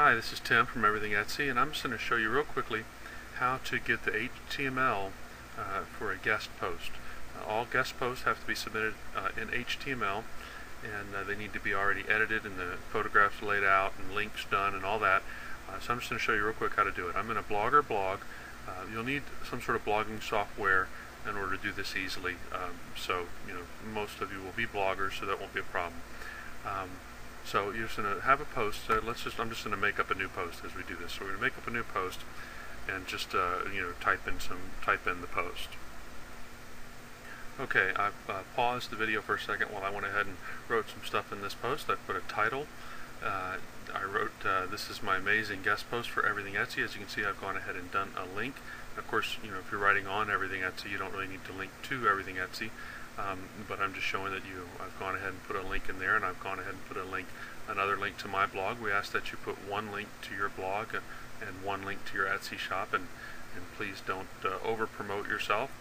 Hi, this is Tim from Everything Etsy, and I'm just going to show you real quickly how to get the HTML for a guest post. All guest posts have to be submitted in HTML, and they need to be already edited and the photographs laid out and links done and all that. So I'm just going to show you real quick how to do it. I'm in a Blogger blog. You'll need some sort of blogging software in order to do this easily. So most of you will be bloggers, so that won't be a problem. So you're just going to have a post. I'm just going to make up a new post as we do this. So we're going to make up a new post and just type in the post. Okay, I've paused the video for a second while I went ahead and wrote some stuff in this post. I put a title. I wrote, this is my amazing guest post for Everything Etsy. As you can see, I've gone ahead and done a link. Of course, if you're writing on Everything Etsy, you don't really need to link to Everything Etsy. But I'm just showing that I've gone ahead and put a link in there, and I've gone ahead and put another link to my blog. We ask that you put one link to your blog and one link to your Etsy shop, and please don't over promote yourself.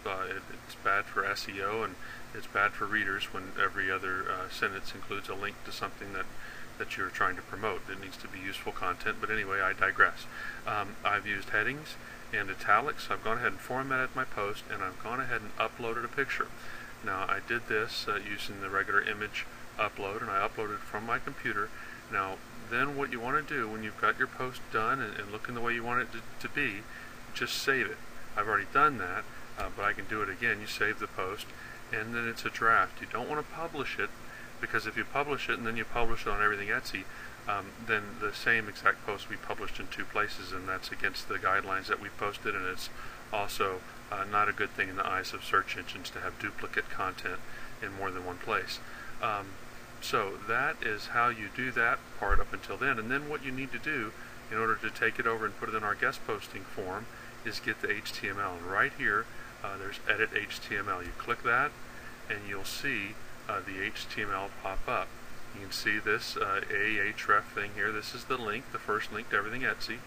It's bad for SEO, and it's bad for readers when every other sentence includes a link to something that you're trying to promote. It needs to be useful content, but anyway, I digress. I've used headings and italics. I've gone ahead and formatted my post, and I've gone ahead and uploaded a picture. Now, I did this using the regular image upload, and I uploaded from my computer. Now, then what you want to do when you've got your post done and looking the way you want it to be, just save it. I've already done that, but I can do it again. You save the post, and then it's a draft. You don't want to publish it, because if you publish it and then you publish it on Everything Etsy, then the same exact post will be published in two places, and that's against the guidelines that we posted, and it's also not a good thing in the eyes of search engines to have duplicate content in more than one place. So that is how you do that part up until then. And then what you need to do in order to take it over and put it in our guest posting form is get the HTML. And right here, there's Edit HTML. You click that, and you'll see the HTML pop up. You can see this Ahref thing here. This is the link, the first link to Everything Etsy.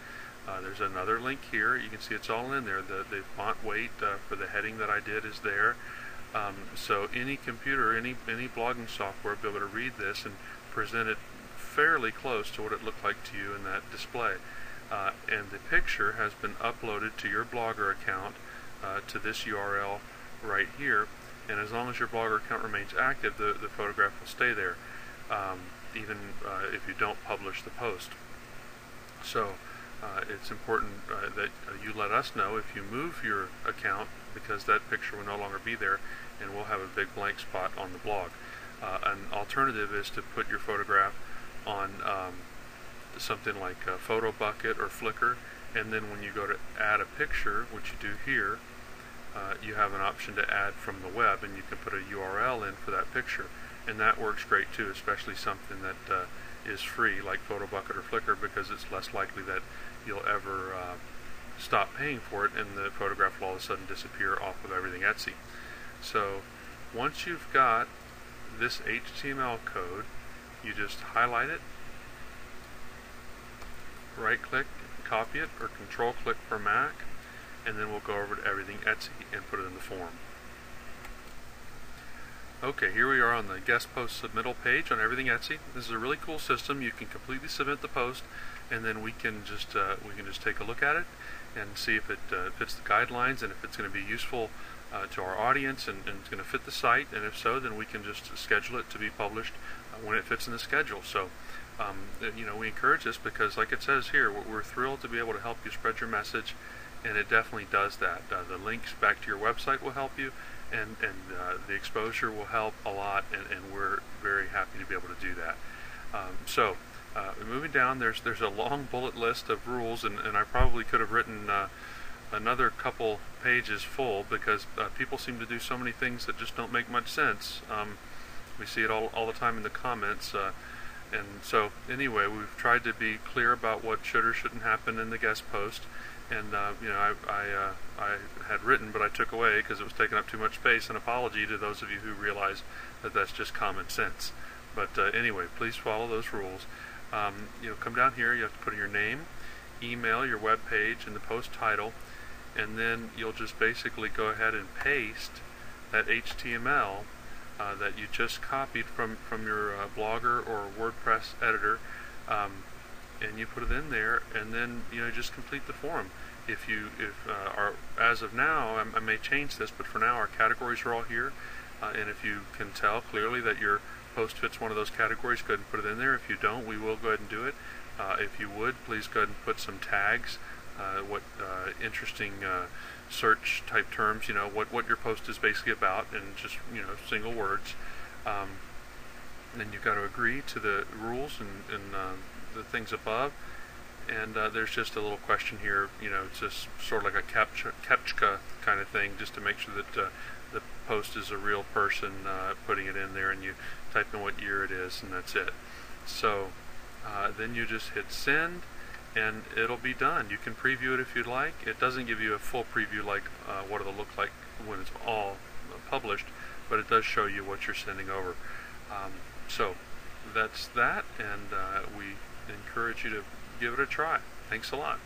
There's another link here. You can see it's all in there. The font weight for the heading that I did is there. So any computer, any blogging software will be able to read this and present it fairly close to what it looked like to you in that display. And the picture has been uploaded to your Blogger account to this URL right here. And as long as your Blogger account remains active, the photograph will stay there, even if you don't publish the post. So it's important that you let us know if you move your account, because that picture will no longer be there, and we'll have a big blank spot on the blog. An alternative is to put your photograph on something like PhotoBucket or Flickr, and then when you go to add a picture, which you do here, you have an option to add from the web, and you can put a URL in for that picture, and that works great too, especially something that is free like PhotoBucket or Flickr, because it's less likely that you'll ever stop paying for it and the photograph will all of a sudden disappear off of Everything Etsy. So once you've got this HTML code, you just highlight it, right click, copy it, or control click for Mac, and then we'll go over to Everything Etsy and put it in the form. Okay, here we are on the guest post submittal page on Everything Etsy. This is a really cool system. You can completely submit the post, and then we can just take a look at it and see if it fits the guidelines and if it's going to be useful to our audience and it's going to fit the site. And if so, then we can just schedule it to be published when it fits in the schedule. So we encourage this because, like it says here, we're thrilled to be able to help you spread your message, and it definitely does that. The links back to your website will help you, and the exposure will help a lot, and we're very happy to be able to do that. Moving down, there's a long bullet list of rules, and I probably could have written another couple pages full, because people seem to do so many things that just don't make much sense. We see it all the time in the comments, and so anyway, we've tried to be clear about what should or shouldn't happen in the guest post. And I had written, but I took away because it was taking up too much space. An apology to those of you who realize that that's just common sense. But anyway, please follow those rules. Come down here. You have to put in your name, email, your web page, and the post title, and then you'll just basically go ahead and paste that HTML that you just copied from your Blogger or WordPress editor and you put it in there, and then just complete the form. If as of now, I may change this, but for now our categories are all here, and if you can tell clearly that your post fits one of those categories, go ahead and put it in there. If you don't, we will go ahead and do it. If you would, please go ahead and put some tags, what interesting search type terms, what your post is basically about, and just single words. Then you've got to agree to the rules and the things above. And there's just a little question here, it's just sort of like a CAPTCHA kind of thing, just to make sure that the post is a real person putting it in there, and you type in what year it is, and that's it. So then you just hit send, and it'll be done. You can preview it if you'd like. It doesn't give you a full preview like what it'll look like when it's all published, but it does show you what you're sending over. So that's that, and we encourage you to give it a try. Thanks a lot.